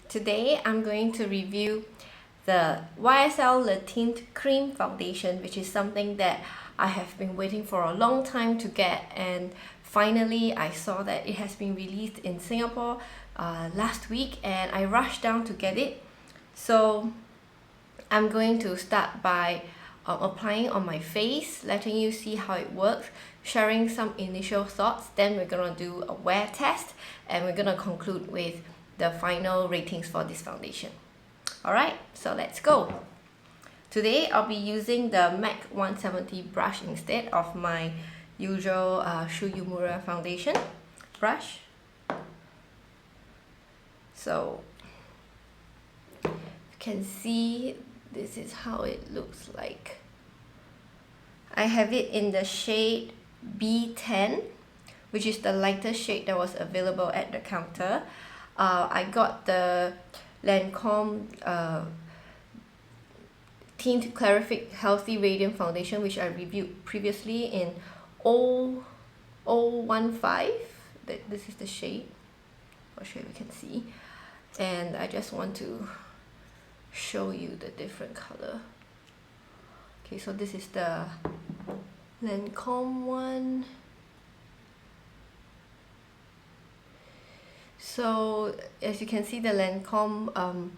Today I'm going to review the YSL Le Teint Cream foundation, which is something that I have been waiting for a long time to get, and finally I saw that it has been released in Singapore last week and I rushed down to get it. So I'm going to start by applying on my face, letting you see how it works, sharing some initial thoughts, then we're gonna do a wear test and we're gonna conclude with the final ratings for this foundation. Alright, so let's go. Today I'll be using the MAC 170 brush instead of my usual Shu Uemura foundation brush. So you can see this is how it looks like. I have it in the shade B10, which is the lighter shade that was available at the counter. I got the Lancome Tint Clarific Healthy Radiant Foundation, which I reviewed previously in 015. This is the shade. I'll show you, you can see. And I just want to show you the different color. Okay, so this is the Lancome one. So as you can see, the Lancome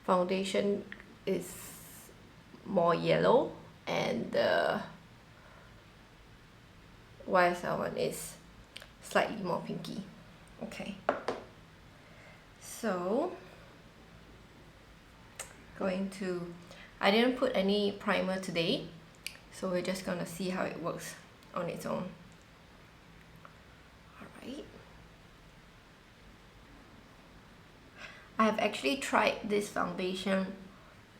foundation is more yellow and the YSL one is slightly more pinky. Okay, so I didn't put any primer today, so we're just gonna see how it works on its own. Alright, I have actually tried this foundation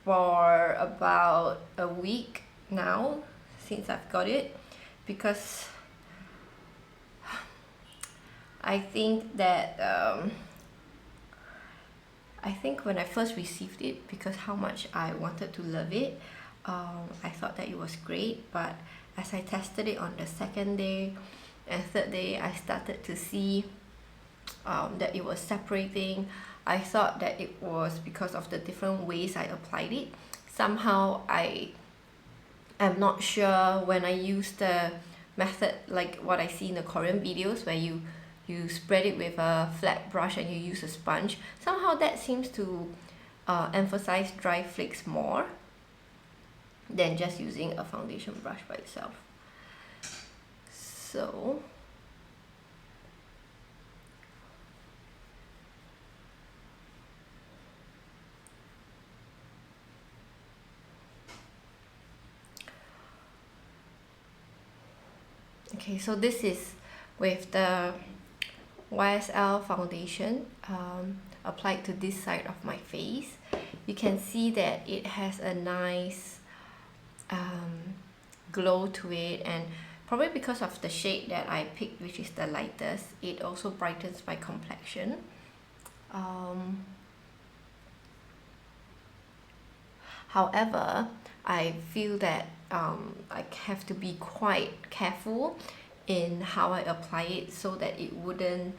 for about a week now since I've got it, because I think that I think when I first received it, because how much I wanted to love it, I thought that it was great, but as I tested it on the second day and third day, I started to see that it was separating. I thought that it was because of the different ways I applied it. Somehow I am not sure when I use the method like what I see in the Korean videos where you spread it with a flat brush and you use a sponge. Somehow that seems to emphasize dry flakes more than just using a foundation brush by itself. So okay, so this is with the YSL foundation applied to this side of my face. You can see that it has a nice glow to it, and probably because of the shade that I picked, which is the lightest, it also brightens my complexion. However, I feel that I have to be quite careful in how I apply it so that it wouldn't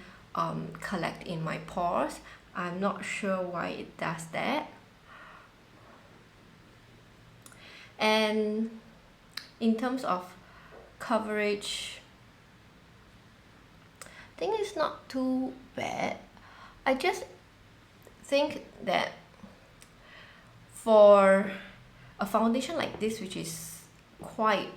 collect in my pores. I'm not sure why it does that. And in terms of coverage, I think it's not too bad. I just think that for a foundation like this, which is quite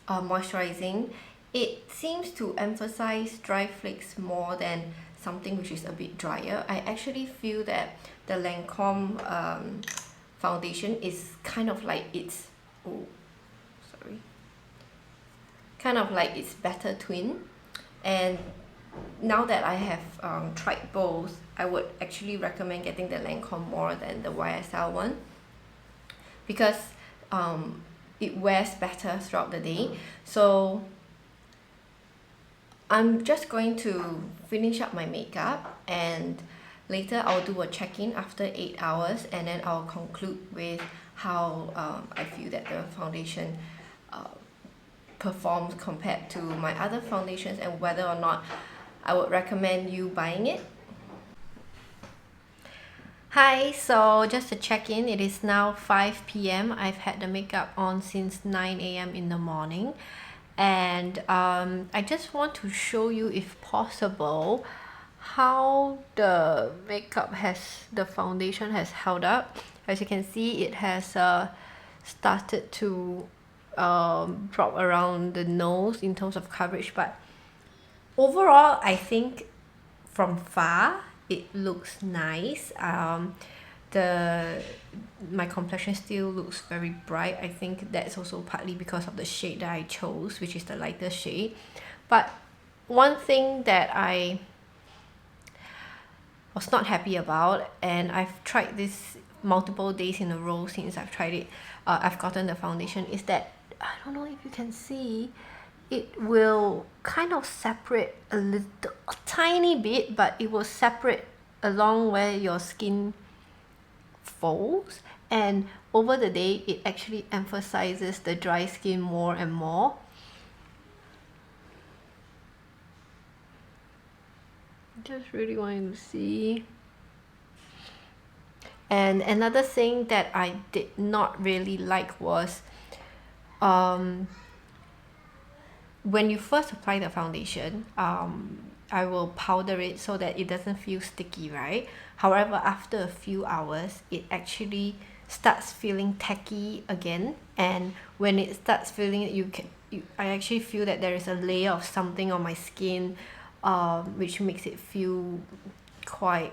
moisturizing, it seems to emphasize dry flakes more than something which is a bit drier. I actually feel that the Lancome foundation is kind of like its kind of like its better twin. And now that I have tried both, I would actually recommend getting the Lancome more than the YSL one, because it wears better throughout the day. So I'm just going to finish up my makeup and later I'll do a check-in after 8 hours, and then I'll conclude with how I feel that the foundation performs compared to my other foundations and whether or not I would recommend you buying it. Hi, so just to check in, it is now 5 p.m. I've had the makeup on since 9 a.m. in the morning, and I just want to show you, if possible, how the foundation has held up. As you can see, it has started to drop around the nose in terms of coverage, but overall I think from far it looks nice. My complexion still looks very bright. I think that's also partly because of the shade that I chose, which is the lighter shade. But one thing that I was not happy about, and I've tried this multiple days in a row since I've gotten the foundation, is that I don't know if you can see, it will kind of separate a tiny bit, but it will separate along where your skin folds, and over the day it actually emphasizes the dry skin more and more. Just really wanting to see. And another thing that I did not really like was when you first apply the foundation, I will powder it so that it doesn't feel sticky, right? However, after a few hours, it actually starts feeling tacky again, and when it starts feeling it, I actually feel that there is a layer of something on my skin, which makes it feel quite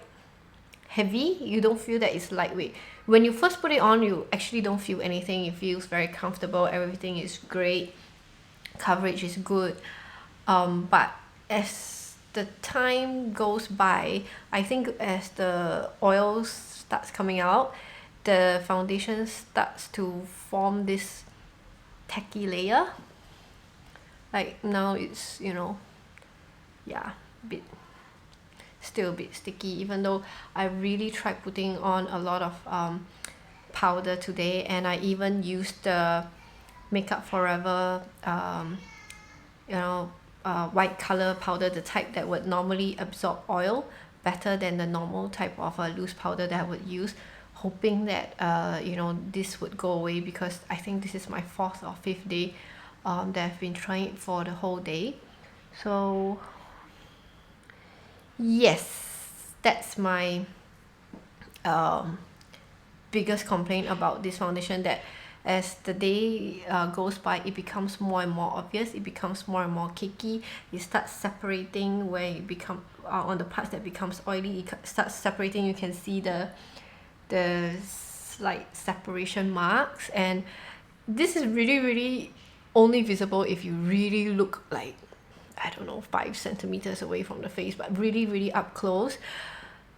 heavy. You don't feel that it's lightweight. When you first put it on, you actually don't feel anything. It feels very comfortable. Everything is great. Coverage is good. But as the time goes by, I think as the oil starts coming out, the foundation starts to form this tacky layer. Like now it's, still a bit sticky, even though I really tried putting on a lot of powder today, and I even used the Makeup Forever white color powder, the type that would normally absorb oil better than the normal type of loose powder that I would use, hoping that this would go away, because I think this is my 4th or 5th day that I've been trying it for the whole day. So yes, that's my biggest complaint about this foundation, that as the day goes by, it becomes more and more obvious, it becomes more and more cakey. It starts separating where it become on the parts that becomes oily, it starts separating. You can see the slight separation marks, and this is really only visible if you really look, like, I don't know, 5 centimeters away from the face, but really up close.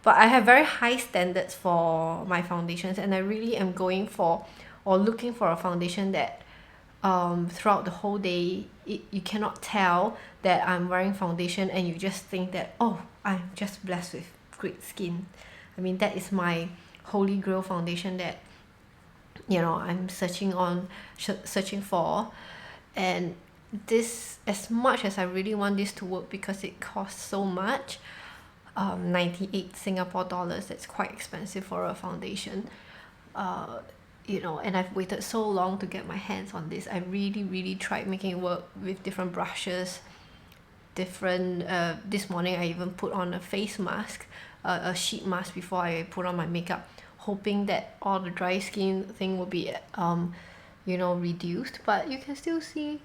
But I have very high standards for my foundations, and I really am going for or looking for a foundation that throughout the whole day you cannot tell that I'm wearing foundation, and you just think that, oh, I'm just blessed with great skin. I mean, that is my holy grail foundation that I'm searching for. And this, as much as I really want this to work, because it costs so much, 98 Singapore dollars, that's quite expensive for a foundation, and I've waited so long to get my hands on this. I really tried making it work with different brushes, this morning I even put on a face mask, a sheet mask, before I put on my makeup, hoping that all the dry skin thing will be reduced. But you can still see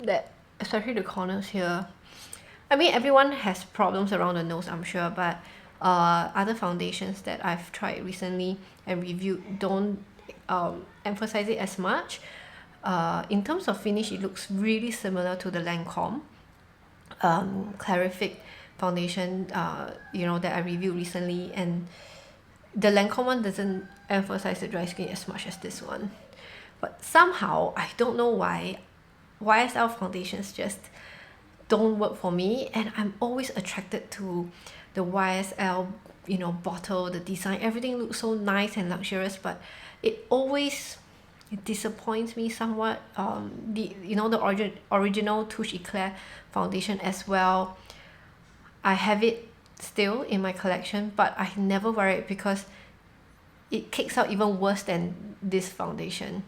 that, especially the corners here. I mean, everyone has problems around the nose, I'm sure, but other foundations that I've tried recently and reviewed don't emphasize it as much. In terms of finish, it looks really similar to the Lancome Clarific foundation that I reviewed recently, and the Lancome one doesn't emphasize the dry skin as much as this one. But somehow, I don't know why, YSL foundations just don't work for me, and I'm always attracted to the YSL bottle, the design. Everything looks so nice and luxurious, but it always disappoints me somewhat. The original Touche Eclat foundation as well, I have it still in my collection, but I never wear it because it kicks out even worse than this foundation,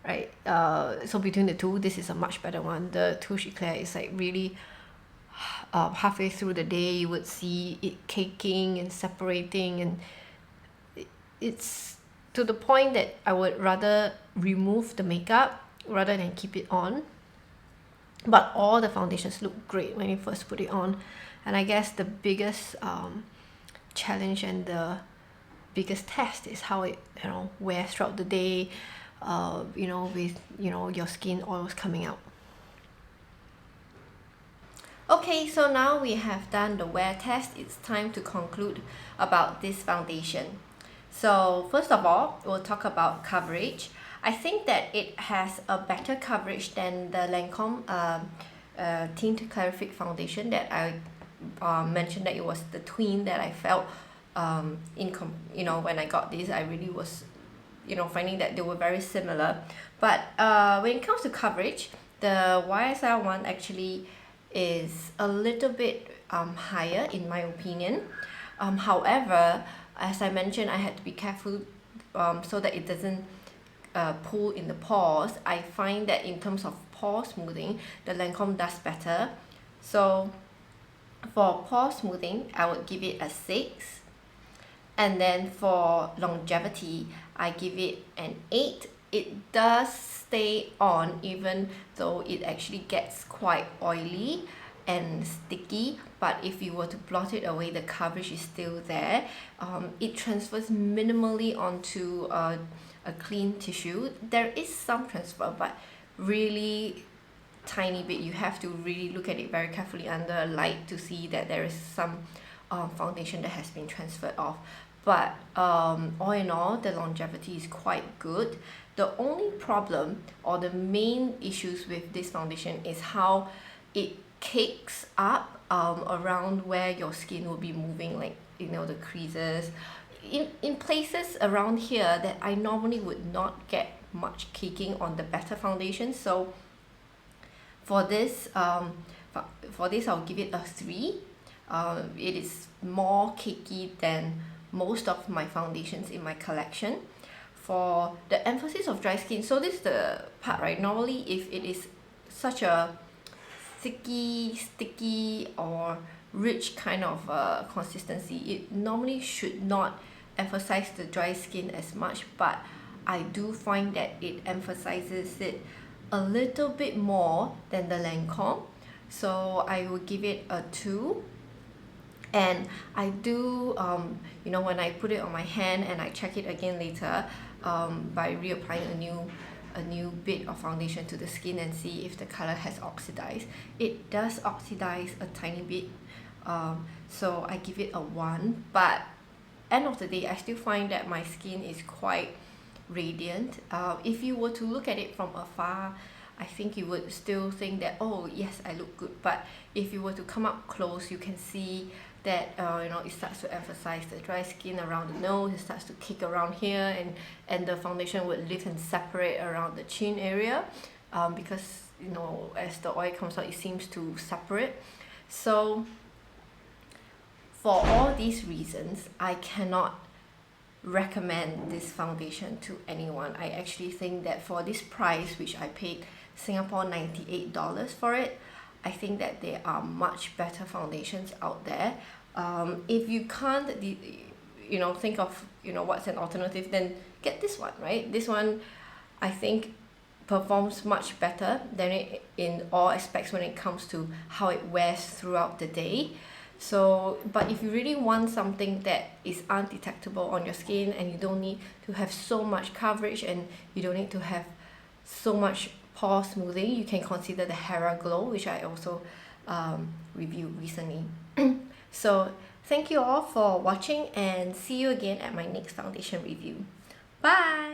right? So between the two, this is a much better one. The Touche Eclat is like really halfway through the day you would see it caking and separating, and it's to the point that I would rather remove the makeup rather than keep it on. But all the foundations look great when you first put it on, and I guess the biggest challenge and the biggest test is how it wears throughout the day, with your skin oils coming out. Okay, so now we have done the wear test. It's time to conclude about this foundation. So first of all, we'll talk about coverage. I think that it has a better coverage than the Lancome Teint Clarific foundation that I mentioned that it was the twin that I felt when I got this. I really was finding that they were very similar. But when it comes to coverage, the YSL one actually is a little bit higher in my opinion. However, as I mentioned, I had to be careful so that it doesn't pull in the pores. I find that in terms of pore smoothing, the Lancome does better. So for pore smoothing, I would give it a 6. And then for longevity, I give it an 8. It does stay on even though it actually gets quite oily and sticky, but if you were to blot it away, the coverage is still there. It transfers minimally onto a clean tissue. There is some transfer, but really tiny bit. You have to really look at it very carefully under light to see that there is some foundation that has been transferred off. But all in all, the longevity is quite good. The only problem or the main issues with this foundation is how it cakes up around where your skin will be moving, like the creases in places around here that I normally would not get much caking on the better foundation. So for this I'll give it a 3. It is more cakey than most of my foundations in my collection. For the emphasis of dry skin, so this is the part, right? Normally if it is such a sticky or rich kind of consistency, it normally should not emphasize the dry skin as much, but I do find that it emphasizes it a little bit more than the Lancome. So I will give it a 2. And I do when I put it on my hand and I check it again later by reapplying a new bit of foundation to the skin and see if the color has oxidized. It does oxidize a tiny bit, so I give it a 1. But end of the day, I still find that my skin is quite radiant. If you were to look at it from afar, I think you would still think that, oh yes, I look good. But if you were to come up close, you can see that it starts to emphasize the dry skin around the nose. It starts to kick around here, and the foundation would lift and separate around the chin area, because as the oil comes out, it seems to separate. So for all these reasons, I cannot recommend this foundation to anyone. I actually think that for this price, which I paid Singapore $98 for it, I think that there are much better foundations out there. If you can't think of what's an alternative, then get this one, right? This one I think performs much better than it in all aspects when it comes to how it wears throughout the day. So, but if you really want something that is undetectable on your skin, and you don't need to have so much coverage, and you don't need to have so much pore smoothing, you can consider the Hera Glow, which I also reviewed recently. So thank you all for watching, and see you again at my next foundation review. Bye!